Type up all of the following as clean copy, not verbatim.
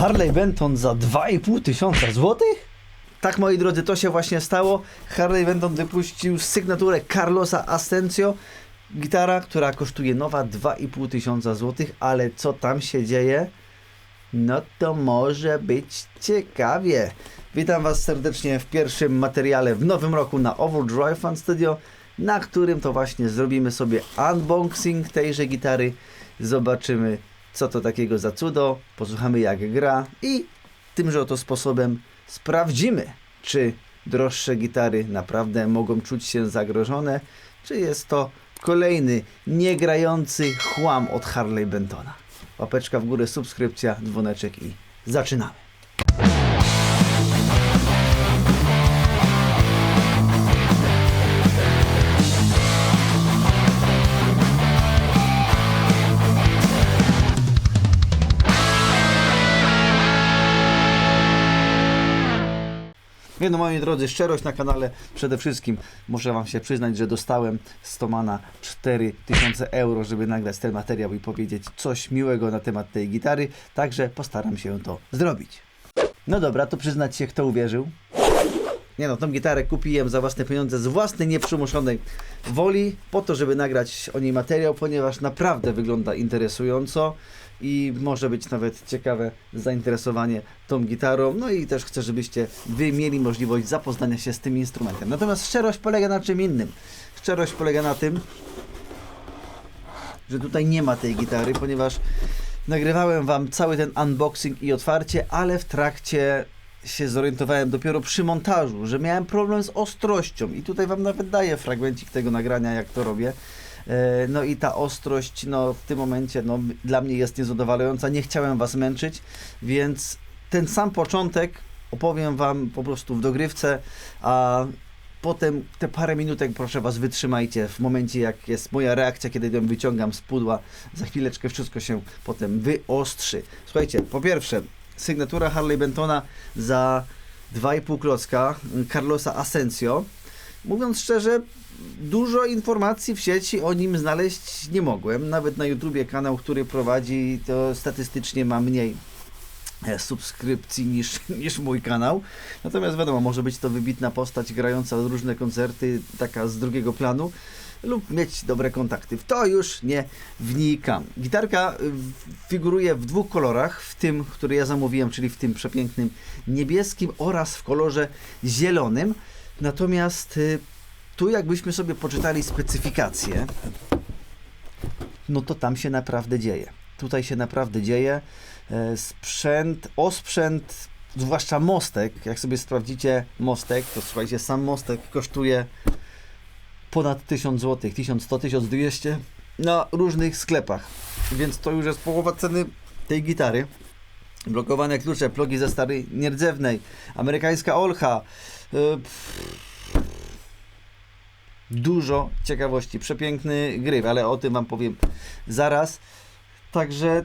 Harley Benton za 2500 złotych? Tak, moi drodzy, to się właśnie stało. Harley Benton wypuścił sygnaturę Carlosa Asensio. Gitara, która kosztuje nowa 2500 złotych, ale co tam się dzieje? No to może być ciekawie. Witam Was serdecznie w pierwszym materiale w nowym roku na Overdrive Fan Studio, na którym to właśnie zrobimy sobie unboxing tejże gitary. Zobaczymy, co to takiego za cudo, posłuchamy jak gra i tymże oto sposobem sprawdzimy, czy droższe gitary naprawdę mogą czuć się zagrożone, czy jest to kolejny niegrający chłam od Harley Bentona. Łapeczka w górę, subskrypcja, dzwoneczek i zaczynamy. No moi drodzy, szczerość na kanale przede wszystkim. Muszę Wam się przyznać, że dostałem z Thomana 4000 euro, żeby nagrać ten materiał i powiedzieć coś miłego na temat tej gitary, także postaram się to zrobić. No dobra, to przyznać się, kto uwierzył. Nie no, tą gitarę kupiłem za własne pieniądze, z własnej nieprzymuszonej woli, po to, żeby nagrać o niej materiał, ponieważ naprawdę wygląda interesująco i może być nawet ciekawe zainteresowanie tą gitarą. No i też chcę, żebyście Wy mieli możliwość zapoznania się z tym instrumentem. Natomiast szczerość polega na czym innym. Szczerość polega na tym, że tutaj nie ma tej gitary, ponieważ nagrywałem Wam cały ten unboxing i otwarcie, ale w trakcie się zorientowałem dopiero przy montażu, że miałem problem z ostrością i tutaj Wam nawet daję fragmencik tego nagrania, jak to robię. No i ta ostrość, no w tym momencie, no dla mnie jest niezadowalająca, nie chciałem Was męczyć, więc ten sam początek opowiem Wam po prostu w dogrywce, a potem te parę minutek proszę Was wytrzymajcie w momencie, jak jest moja reakcja, kiedy ją wyciągam z pudła. Za chwileczkę wszystko się potem wyostrzy. Słuchajcie, po pierwsze, sygnatura Harley Bentona za 2,5 klocka Carlosa Asensio. Mówiąc szczerze, dużo informacji w sieci o nim znaleźć nie mogłem. Nawet na YouTubie kanał, który prowadzi, to statystycznie ma mniej subskrypcji niż mój kanał. Natomiast wiadomo, może być to wybitna postać grająca różne koncerty, taka z drugiego planu, lub mieć dobre kontakty. W to już nie wnikam. Gitarka figuruje w dwóch kolorach, w tym, który ja zamówiłem, czyli w tym przepięknym niebieskim oraz w kolorze zielonym. Natomiast tu jakbyśmy sobie poczytali specyfikację, no to tam się naprawdę dzieje. Tutaj się naprawdę dzieje. Osprzęt, zwłaszcza mostek, jak sobie sprawdzicie mostek, to słuchajcie, sam mostek kosztuje ponad 1000 zł, 1100, 1200 na różnych sklepach, więc to już jest połowa ceny tej gitary. Blokowane klucze, plogi ze starej nierdzewnej, amerykańska olcha, dużo ciekawości, przepiękny gryf, ale o tym Wam powiem zaraz. Także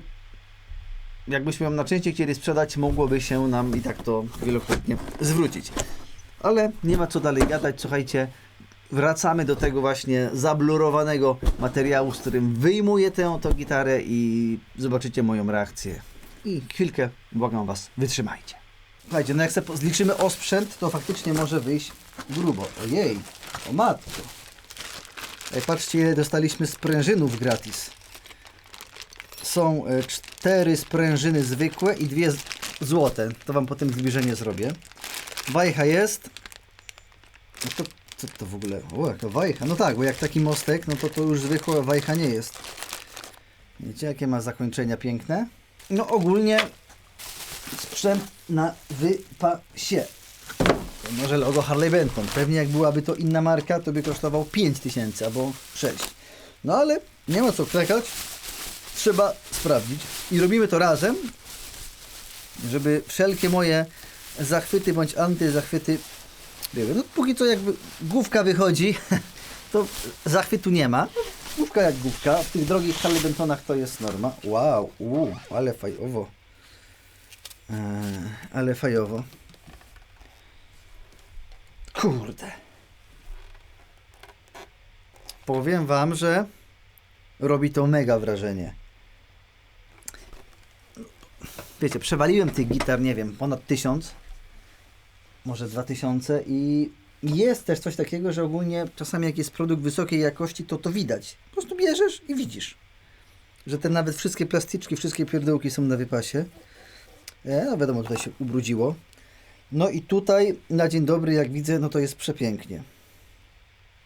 jakbyśmy ją na części chcieli sprzedać, mogłoby się nam i tak to wielokrotnie zwrócić. Ale nie ma co dalej gadać, słuchajcie, wracamy do tego właśnie zablurowanego materiału, z którym wyjmuję tę gitarę i zobaczycie moją reakcję. I chwilkę, błagam Was, wytrzymajcie. Słuchajcie, no jak sobie zliczymy osprzęt, to faktycznie może wyjść grubo. Ojej, o matko. Patrzcie, ile dostaliśmy sprężynów gratis. Są 4 sprężyny zwykłe i 2 złote. To Wam potem zbliżenie zrobię. Wajcha jest. No to, co to w ogóle? O, jaka wajcha. No tak, bo jak taki mostek, no to już zwykła wajcha nie jest. Wiecie, jakie ma zakończenia piękne? No ogólnie sprzęt na wypasie. To może logo Harley Benton. Pewnie jak byłaby to inna marka, to by kosztował 5000 albo 6. No ale nie ma co klekać. Trzeba sprawdzić. I robimy to razem, żeby wszelkie moje zachwyty bądź antyzachwyty były. No póki co jakby główka wychodzi, to zachwytu nie ma. Główka jak główka. W tych drogich Harley Bentonach to jest norma. Wow, ale fajowo. Ale fajowo. Kurde. Powiem Wam, że robi to mega wrażenie. wiecie, przewaliłem tych gitar, nie wiem, ponad 1000, może 2000 i jest też coś takiego, że ogólnie czasami jak jest produkt wysokiej jakości, to widać. Po prostu bierzesz i widzisz, że te nawet wszystkie plastyczki, wszystkie pierdołki są na wypasie. No wiadomo, tutaj się ubrudziło. No i tutaj na dzień dobry, jak widzę, no to jest przepięknie.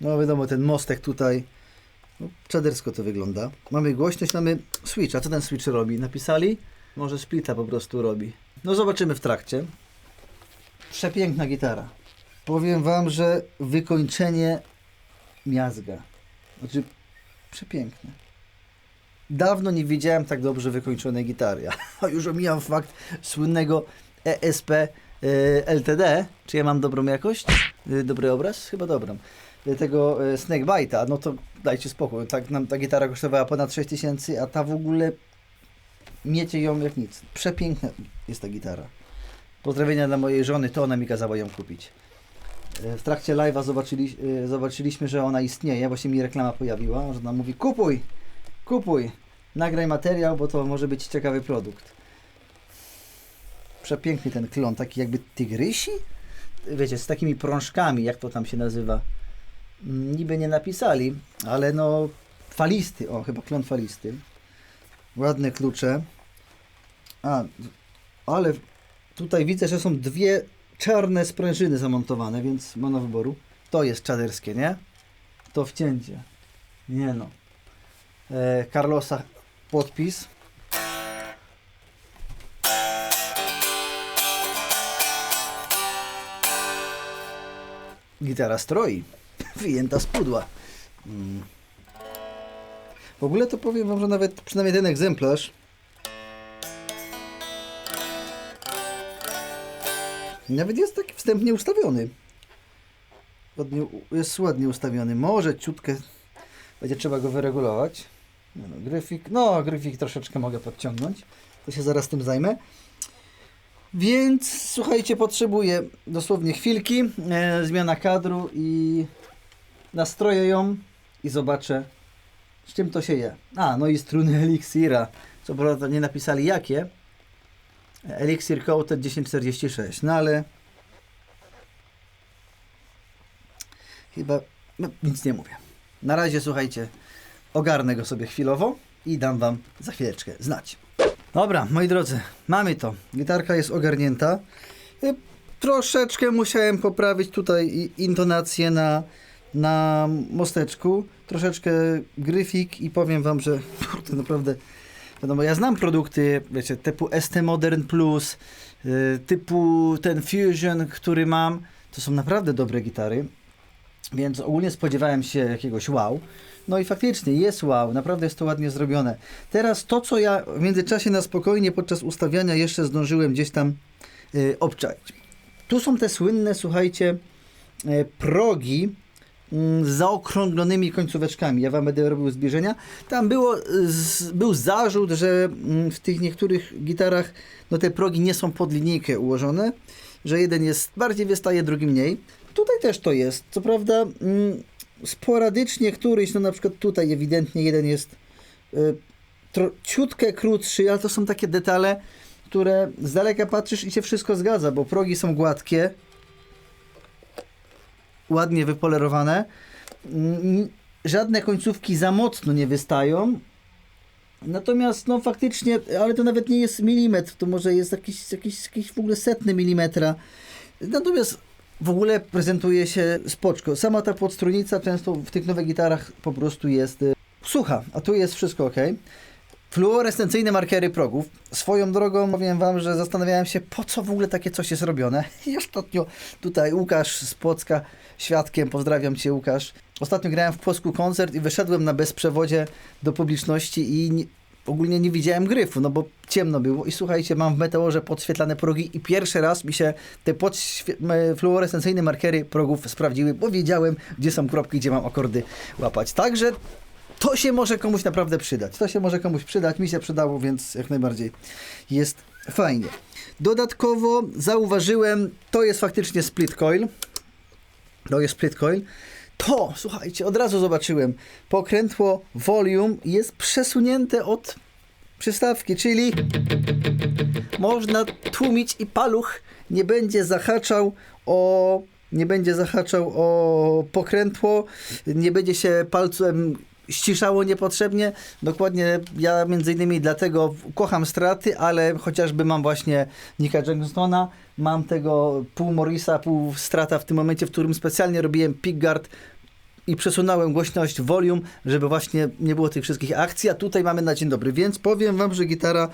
No wiadomo, ten mostek tutaj, no, czadersko to wygląda. Mamy głośność, mamy switch. A co ten switch robi? Napisali? Może splita po prostu robi. No zobaczymy w trakcie. Przepiękna gitara. Powiem wam, że wykończenie miazga. Znaczy, przepiękne. Dawno nie widziałem tak dobrze wykończonej gitary. A już omijam fakt słynnego ESP LTD. Czy ja mam dobrą jakość? Dobry obraz? Chyba dobrą. Tego Snakebite'a, no to dajcie spokój. Tak nam ta gitara kosztowała ponad 6000, a ta w ogóle miecie ją jak nic. Przepiękna jest ta gitara. Pozdrowienia dla mojej żony, to ona mi kazała ją kupić. W trakcie live'a zobaczyliśmy, że ona istnieje, właśnie mi reklama pojawiła, że ona mówi kupuj, nagraj materiał, bo to może być ciekawy produkt. Przepiękny ten klon, taki jakby tygrysi? Wiecie, z takimi prążkami, jak to tam się nazywa. Niby nie napisali, ale no falisty, o chyba klon falisty. Ładne klucze. Ale tutaj widzę, że są dwie czarne sprężyny zamontowane, więc ma na wyboru. To jest czaderskie, nie? To wcięcie. Nie no. Carlosa podpis. Gitara stroi. Wyjęta z pudła. W ogóle to powiem wam, że nawet przynajmniej ten egzemplarz nawet jest taki wstępnie ustawiony. Jest ładnie ustawiony. Może ciutkę będzie trzeba go wyregulować. Gryfik troszeczkę mogę podciągnąć. To się zaraz tym zajmę. Więc słuchajcie, potrzebuję dosłownie chwilki. Zmiana kadru i nastroję ją i zobaczę, z czym to się je. No i struny Elixira. Co prawda nie napisali jakie. Elixir Coated 1046. No ale chyba nic nie mówię. Na razie słuchajcie, ogarnę go sobie chwilowo i dam wam za chwileczkę znać. Dobra, moi drodzy, mamy to. Gitarka jest ogarnięta. Troszeczkę musiałem poprawić tutaj intonację na mosteczku. Troszeczkę gryfik i powiem wam, że to naprawdę, wiadomo, ja znam produkty, wiecie, typu ST Modern Plus, typu ten Fusion, który mam. To są naprawdę dobre gitary, więc ogólnie spodziewałem się jakiegoś wow. No i faktycznie jest wow, naprawdę jest to ładnie zrobione. Teraz to, co ja w międzyczasie na spokojnie podczas ustawiania jeszcze zdążyłem gdzieś tam obczaić. Tu są te słynne, słuchajcie, progi z zaokrąglonymi końcóweczkami. Ja wam będę robił zbliżenia. Tam był zarzut, że w tych niektórych gitarach no te progi nie są pod linijkę ułożone, że jeden jest bardziej wystaje, drugi mniej. Tutaj też to jest. Co prawda sporadycznie któryś, no na przykład tutaj ewidentnie jeden jest ciutkę krótszy, ale to są takie detale, które z daleka patrzysz i się wszystko zgadza, bo progi są gładkie, ładnie wypolerowane, żadne końcówki za mocno nie wystają, natomiast no faktycznie, ale to nawet nie jest milimetr, to może jest jakiś w ogóle setny milimetra, natomiast w ogóle prezentuje się spoczko. Sama ta podstrunica często w tych nowych gitarach po prostu jest sucha, a tu jest wszystko ok. Fluorescencyjne markery progów. Swoją drogą powiem wam, że zastanawiałem się, po co w ogóle takie coś jest robione. I ostatnio tutaj Łukasz z Płocka świadkiem, pozdrawiam cię Łukasz. Ostatnio grałem w Płocku koncert i wyszedłem na bezprzewodzie do publiczności i ogólnie nie widziałem gryfu, no bo ciemno było i słuchajcie, mam w Meteorze podświetlane progi i pierwszy raz mi się te fluorescencyjne markery progów sprawdziły, bo wiedziałem, gdzie są kropki, gdzie mam akordy łapać. Także to się może komuś naprawdę przydać. To się może komuś przydać, mi się przydało, więc jak najbardziej jest fajnie. Dodatkowo zauważyłem, to jest faktycznie split coil. To jest split coil. To, słuchajcie, od razu zobaczyłem, pokrętło volume jest przesunięte od przystawki, czyli można tłumić i paluch nie będzie zahaczał o pokrętło, nie będzie się palcem ściszało niepotrzebnie. Dokładnie ja między innymi dlatego kocham straty, ale chociażby mam właśnie Nicka Johnsona, mam tego pół Morrisa, pół strata w tym momencie, w którym specjalnie robiłem pickguard i przesunąłem głośność volume, żeby właśnie nie było tych wszystkich akcji, a tutaj mamy na dzień dobry, więc powiem wam, że gitara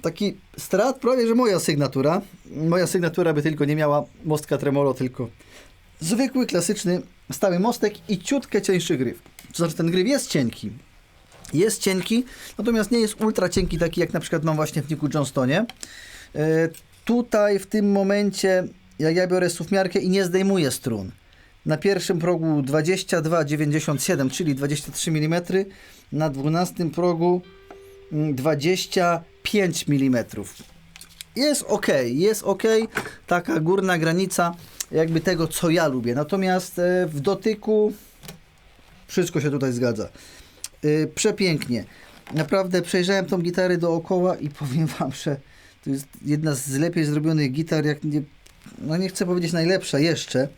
taki strat, prawie że moja sygnatura by tylko nie miała mostka tremolo, tylko zwykły, klasyczny, stały mostek i ciutkę cieńszy gryf. To znaczy ten gryf jest cienki, natomiast nie jest ultra cienki, taki jak na przykład mam właśnie w Nicku Johnstonie. Tutaj w tym momencie, jak ja biorę suwmiarkę i nie zdejmuję strun, na pierwszym progu 22,97, czyli 23 mm, na 12 progu 25 mm. Jest ok, taka górna granica jakby tego, co ja lubię. Natomiast w dotyku wszystko się tutaj zgadza. Przepięknie. Naprawdę przejrzałem tą gitarę dookoła i powiem wam, że to jest jedna z lepiej zrobionych gitar, jak nie chcę powiedzieć najlepsza jeszcze,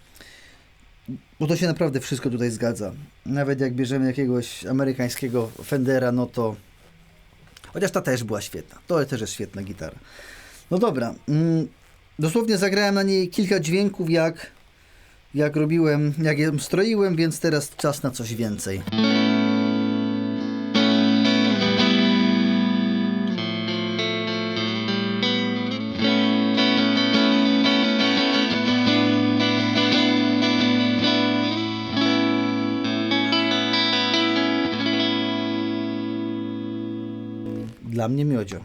bo to się naprawdę wszystko tutaj zgadza. Nawet jak bierzemy jakiegoś amerykańskiego Fendera, no to chociaż ta też była świetna. To też jest świetna gitara. No dobra. Dosłownie zagrałem na niej kilka dźwięków, jak ją stroiłem, więc teraz czas na coś więcej. Dla mnie miodzio.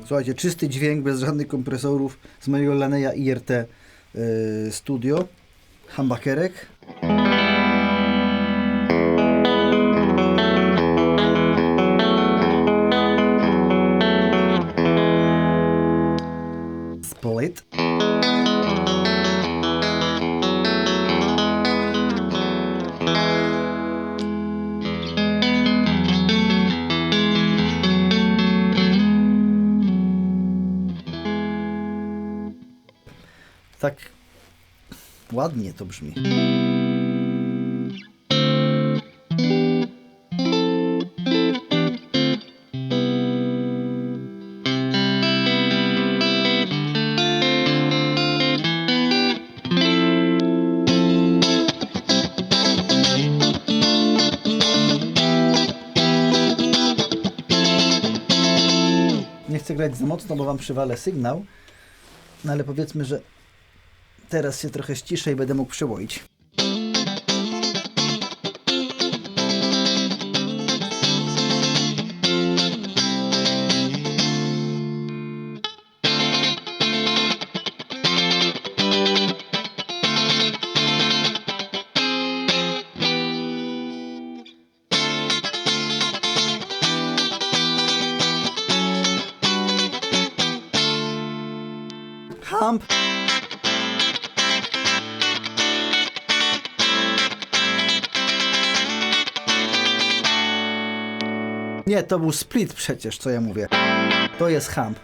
Słuchajcie, czysty dźwięk, bez żadnych kompresorów z mojego Laneya IRT Studio. Humbuckerek. Split. Tak ładnie to brzmi. Nie chcę grać za mocno, bo wam przywalę sygnał, no ale powiedzmy, że teraz się trochę ściszę i będę mógł przełoić. Hump. Nie, to był split przecież, co ja mówię. To jest hump.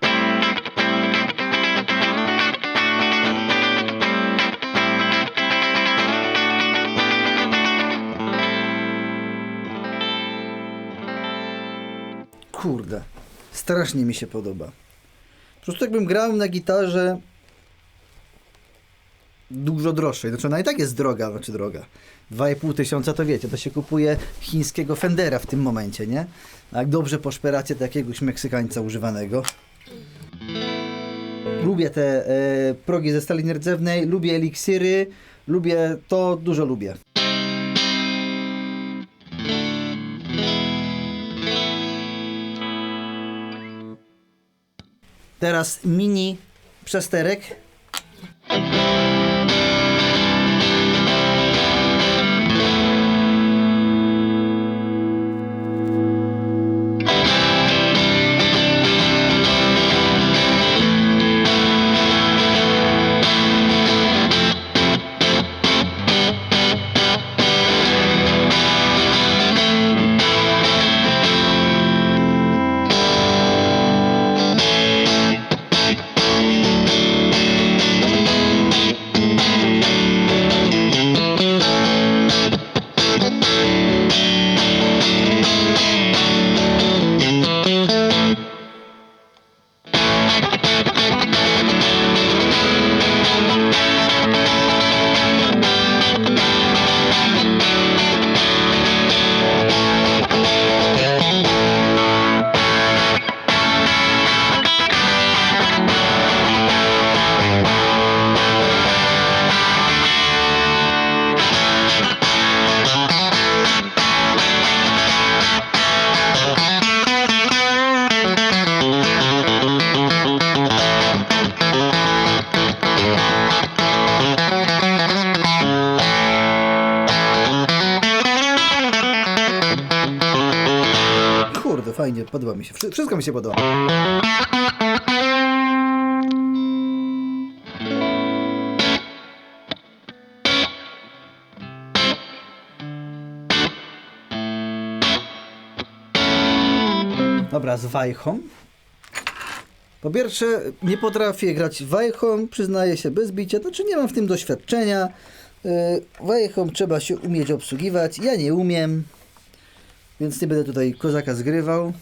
Kurde, strasznie mi się podoba. Po prostu jakbym grał na gitarze dużo droższej. Znaczy ona i tak jest droga, 2,5 tysiąca to wiecie, to się kupuje chińskiego Fendera w tym momencie, nie? A jak dobrze poszperacie to jakiegoś Meksykańca używanego. Lubię te progi ze stali nierdzewnej, lubię eliksiry, lubię to, dużo lubię. Teraz mini przesterek. Kurde, fajnie, podoba mi się. Wszystko mi się podoba. Dobra, z wajchą. Po pierwsze, nie potrafię grać wajchą, przyznaję się bez bicia, znaczy nie mam w tym doświadczenia. Wajchą trzeba się umieć obsługiwać, ja nie umiem, więc nie będę tutaj kozaka zgrywał.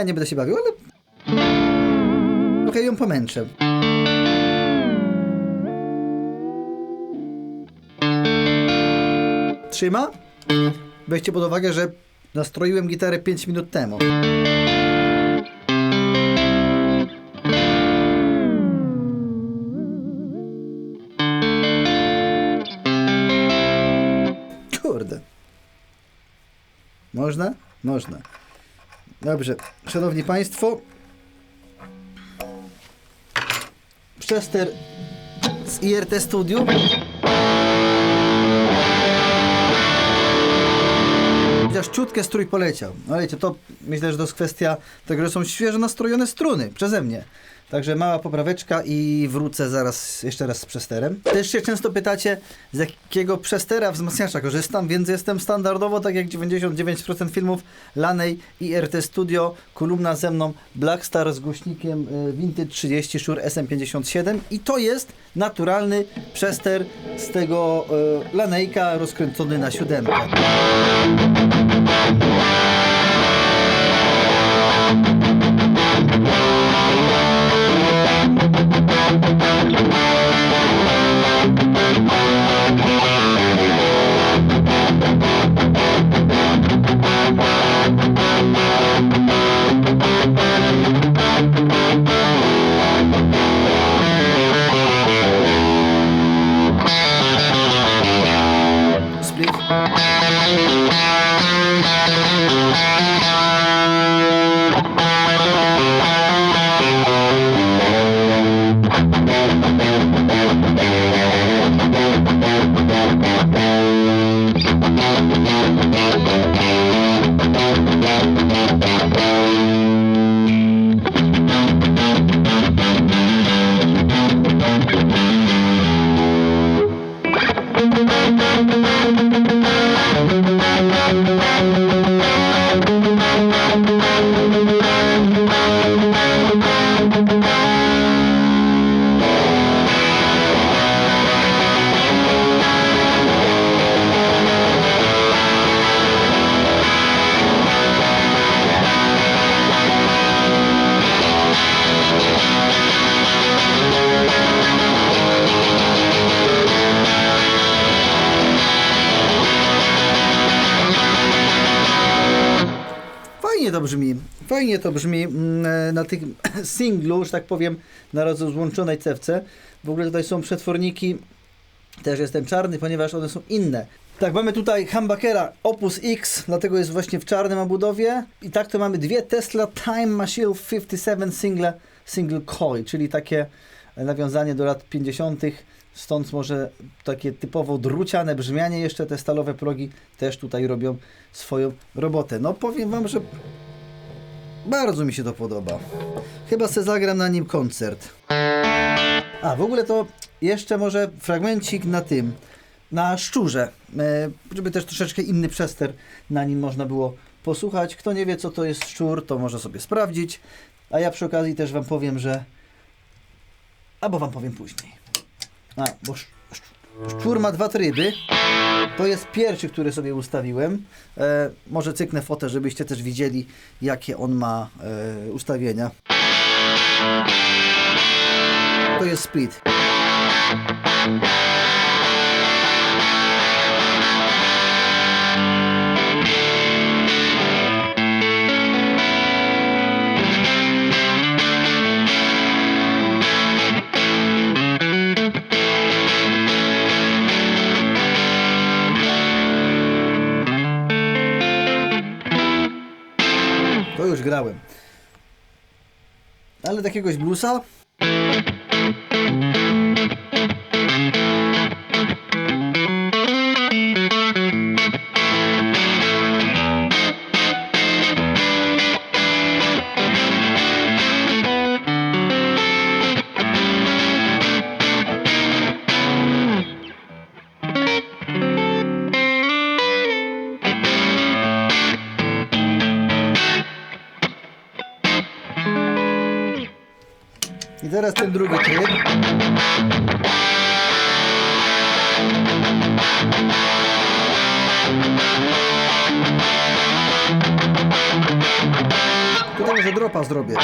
Nie będę się bawił, ale trochę ją pomęczę. Trzyma? Weźcie pod uwagę, że nastroiłem gitarę 5 minut temu. Kurde. Można? Można. Dobrze, szanowni państwo, przester z IRT Studio. Chociaż ciutkę strój poleciał. No wiecie, to myślę, że to jest kwestia tego, że są świeżo nastrojone struny przeze mnie. Także mała popraweczka i wrócę zaraz jeszcze raz z przesterem. Też się często pytacie, z jakiego przestera wzmacniacza korzystam, więc jestem standardowo, tak jak 99% filmów, Lanej i RT Studio, kolumna ze mną Blackstar z głośnikiem Vintage 30 Shure SM57 i to jest naturalny przester z tego Lanejka rozkręcony na 7. Split. Fajnie to brzmi na tym singlu, że tak powiem, na rozłączonej cewce. W ogóle tutaj są przetworniki, też jest ten czarny, ponieważ one są inne. Tak, mamy tutaj humbuckera Opus X, dlatego jest właśnie w czarnym obudowie. I tak to mamy dwie Tesla Time Machine 57 single coil, czyli takie nawiązanie do lat 50. Stąd może takie typowo druciane brzmianie. Jeszcze te stalowe progi też tutaj robią swoją robotę. No powiem wam, że bardzo mi się to podoba. Chyba se zagram na nim koncert. A w ogóle to jeszcze może fragmencik na szczurze, żeby też troszeczkę inny przester na nim można było posłuchać. Kto nie wie, co to jest szczur, to może sobie sprawdzić. A ja przy okazji też wam powiem, albo wam powiem później. Bo szczur ma dwa tryby. To jest pierwszy, który sobie ustawiłem. Może cyknę fotę, żebyście też widzieli, jakie on ma ustawienia. To jest split. To już grałem. Ale takiegoś bluesa. I teraz ten drugi tryb. Tutaj może dropa zrobię.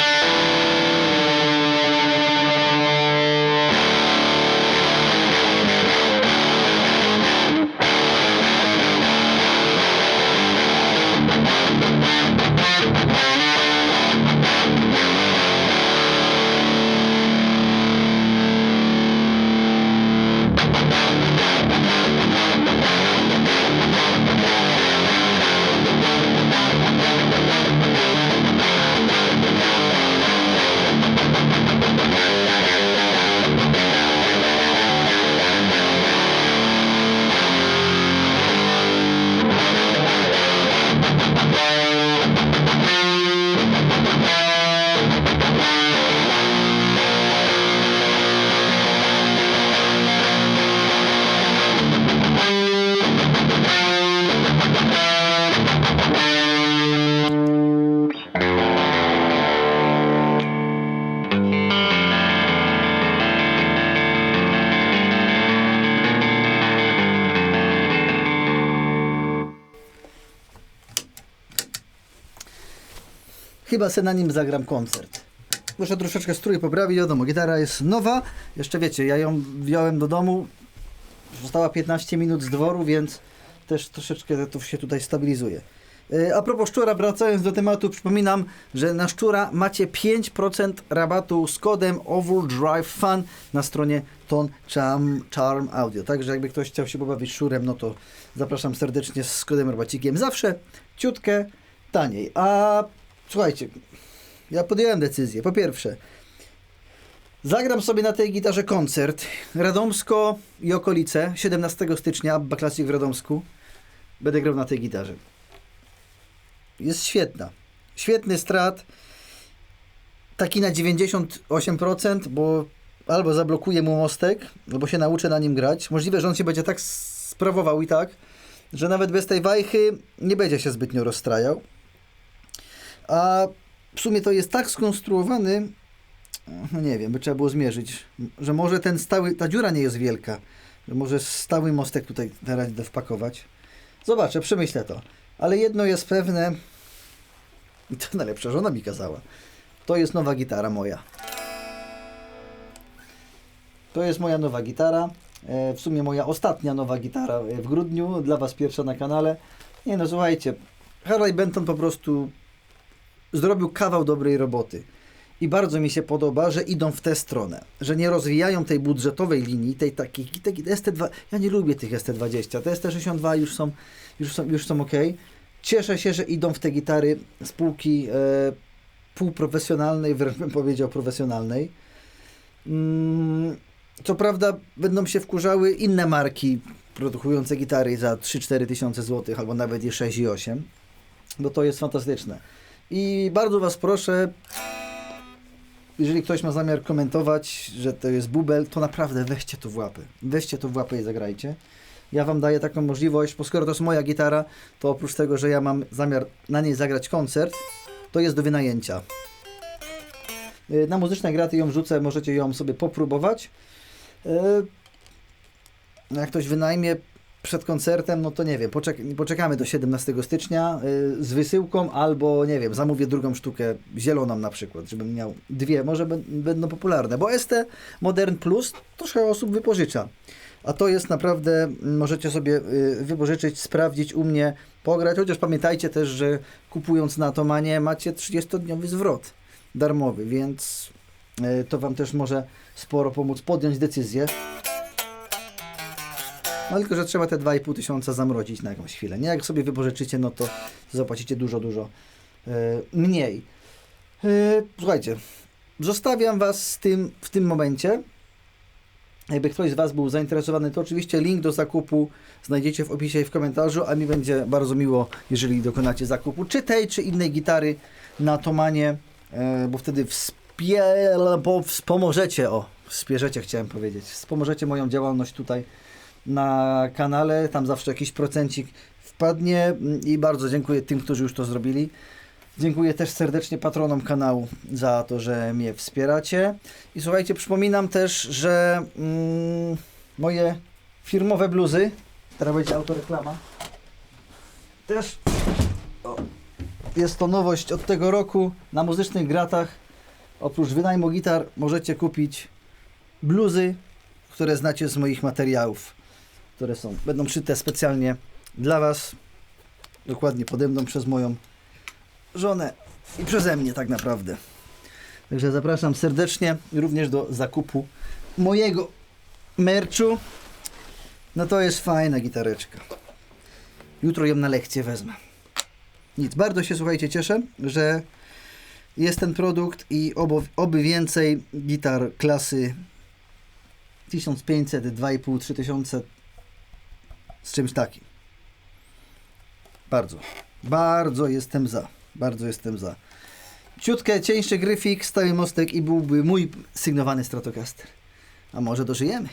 Chyba se na nim zagram koncert. Muszę troszeczkę strój poprawić, wiadomo, gitara jest nowa. Jeszcze wiecie, ja ją wziąłem do domu. Została 15 minut z dworu, więc też troszeczkę to się tutaj stabilizuje. A propos szczura, wracając do tematu, przypominam, że na szczura macie 5% rabatu z kodem Overdrive Fun na stronie Tone Charm Audio. Także jakby ktoś chciał się pobawić szczurem, no to zapraszam serdecznie z kodem rabacikiem. Zawsze ciutkę taniej. A słuchajcie, ja podjąłem decyzję. Po pierwsze, zagram sobie na tej gitarze koncert. Radomsko i okolice. 17 stycznia, Abba Classic w Radomsku. Będę grał na tej gitarze. Jest świetna. Świetny strat. Taki na 98%, bo albo zablokuję mu mostek, albo się nauczę na nim grać. Możliwe, że on się będzie tak sprawował i tak, że nawet bez tej wajchy nie będzie się zbytnio rozstrajał. A w sumie to jest tak skonstruowany, no nie wiem, by trzeba było zmierzyć, że może ten stały, ta dziura nie jest wielka, że może stały mostek tutaj teraz idę wpakować. Zobaczę, przemyślę to. Ale jedno jest pewne, i to najlepsza żona mi kazała, to jest nowa gitara moja. To jest moja nowa gitara, w sumie moja ostatnia nowa gitara w grudniu, dla Was pierwsza na kanale. Nie no, słuchajcie, Harley Benton po prostu zrobił kawał dobrej roboty. I bardzo mi się podoba, że idą w tę stronę, że nie rozwijają tej budżetowej linii, tej takiej ST2, ja nie lubię tych ST20, te ST62 już są ok. Cieszę się, że idą w te gitary z półki półprofesjonalnej, wręcz bym powiedział profesjonalnej. Co prawda będą się wkurzały inne marki produkujące gitary za 3-4 tysiące złotych, albo nawet i 6 i 8, bo to jest fantastyczne. I bardzo Was proszę, jeżeli ktoś ma zamiar komentować, że to jest bubel, to naprawdę weźcie to w łapy. Weźcie to w łapy i zagrajcie. Ja Wam daję taką możliwość, bo skoro to jest moja gitara, to oprócz tego, że ja mam zamiar na niej zagrać koncert, to jest do wynajęcia. Na Muzyczne Graty ją wrzucę, możecie ją sobie popróbować. Jak ktoś wynajmie przed koncertem, no to nie wiem, poczekamy do 17 stycznia z wysyłką, albo nie wiem, zamówię drugą sztukę zieloną na przykład, żebym miał dwie, może będą popularne, bo ST Modern Plus troszkę osób wypożycza, a to jest naprawdę, możecie sobie wypożyczyć, sprawdzić u mnie, pograć, chociaż pamiętajcie też, że kupując na Atomanie macie 30-dniowy zwrot darmowy, więc to Wam też może sporo pomóc podjąć decyzję. No tylko, że trzeba te 2,5 tysiąca zamrozić na jakąś chwilę. Nie, jak sobie wypożyczycie, no to zapłacicie dużo mniej. Słuchajcie, zostawiam Was z tym w tym momencie. Jakby ktoś z Was był zainteresowany, to oczywiście link do zakupu znajdziecie w opisie i w komentarzu, a mi będzie bardzo miło, jeżeli dokonacie zakupu czy tej, czy innej gitary na Atomanie, bo wtedy wspierzecie, chciałem powiedzieć, wspomożecie moją działalność tutaj na kanale, tam zawsze jakiś procencik wpadnie i bardzo dziękuję tym, którzy już to zrobili. Dziękuję też serdecznie patronom kanału za to, że mnie wspieracie. I słuchajcie, przypominam też, że moje firmowe bluzy, teraz będzie autoreklama, też jest to nowość od tego roku. Na Muzycznych Gratach oprócz wynajmu gitar możecie kupić bluzy, które znacie z moich materiałów, które będą szyte specjalnie dla Was, dokładnie pode mną przez moją żonę i przeze mnie tak naprawdę. Także zapraszam serdecznie również do zakupu mojego merchu. No to jest fajna gitareczka. Jutro ją na lekcję wezmę. Nic, bardzo się, słuchajcie, cieszę, że jest ten produkt i oby więcej gitar klasy 1500, 2,5, 3000 z czymś takim. Bardzo jestem za. Bardzo jestem za. Ciutkę, cieńszy gryfik, stały mostek i byłby mój sygnowany Stratocaster. A może dożyjemy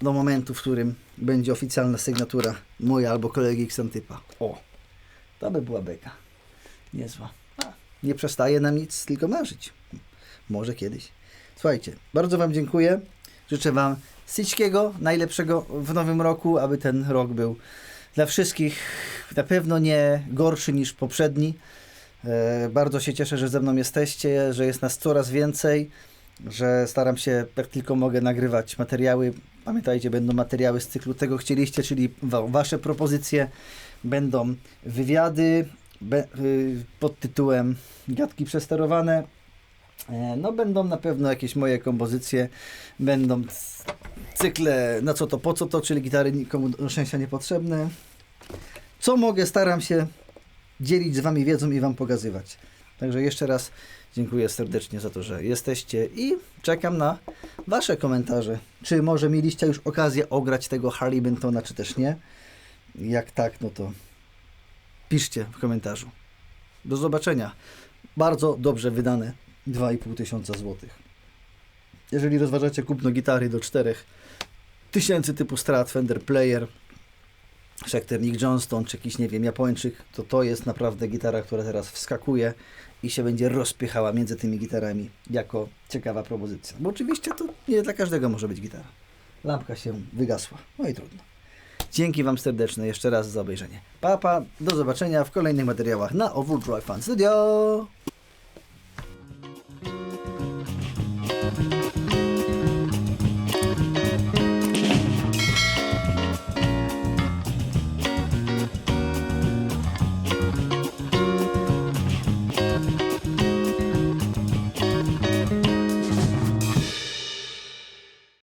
do momentu, w którym będzie oficjalna sygnatura moja albo kolegi Xantypa. O, to by była beka. Niezła. Nie przestaje nam nic, tylko marzyć. Może kiedyś. Słuchajcie, bardzo Wam dziękuję. Życzę Wam wszystkiego najlepszego w nowym roku, aby ten rok był dla wszystkich na pewno nie gorszy niż poprzedni. Bardzo się cieszę, że ze mną jesteście, że jest nas coraz więcej, że staram się jak tylko mogę nagrywać materiały. Pamiętajcie, będą materiały z cyklu Tego chcieliście, czyli Wasze propozycje. Będą wywiady pod tytułem Gadki przesterowane. No będą na pewno jakieś moje kompozycje, będą cykle na co to, po co to, czyli gitary nikomu do szczęścia niepotrzebne. Co mogę, staram się dzielić z Wami wiedzą i Wam pokazywać. Także jeszcze raz dziękuję serdecznie za to, że jesteście i czekam na Wasze komentarze. Czy może mieliście już okazję ograć tego Harley Bentona, czy też nie? Jak tak, no to piszcie w komentarzu. Do zobaczenia. Bardzo dobrze wydane 2,5 tysiąca złotych. jeżeli rozważacie kupno gitary do 4000 typu Strat, Fender Player, Schecter, Nick Johnston, czy jakiś, nie wiem, Japończyk, to jest naprawdę gitara, która teraz wskakuje i się będzie rozpychała między tymi gitarami jako ciekawa propozycja. Bo oczywiście to nie dla każdego może być gitara. Lampka się wygasła, no i trudno. Dzięki Wam serdeczne jeszcze raz za obejrzenie. Pa, do zobaczenia w kolejnych materiałach na Overdrive Fan Studio.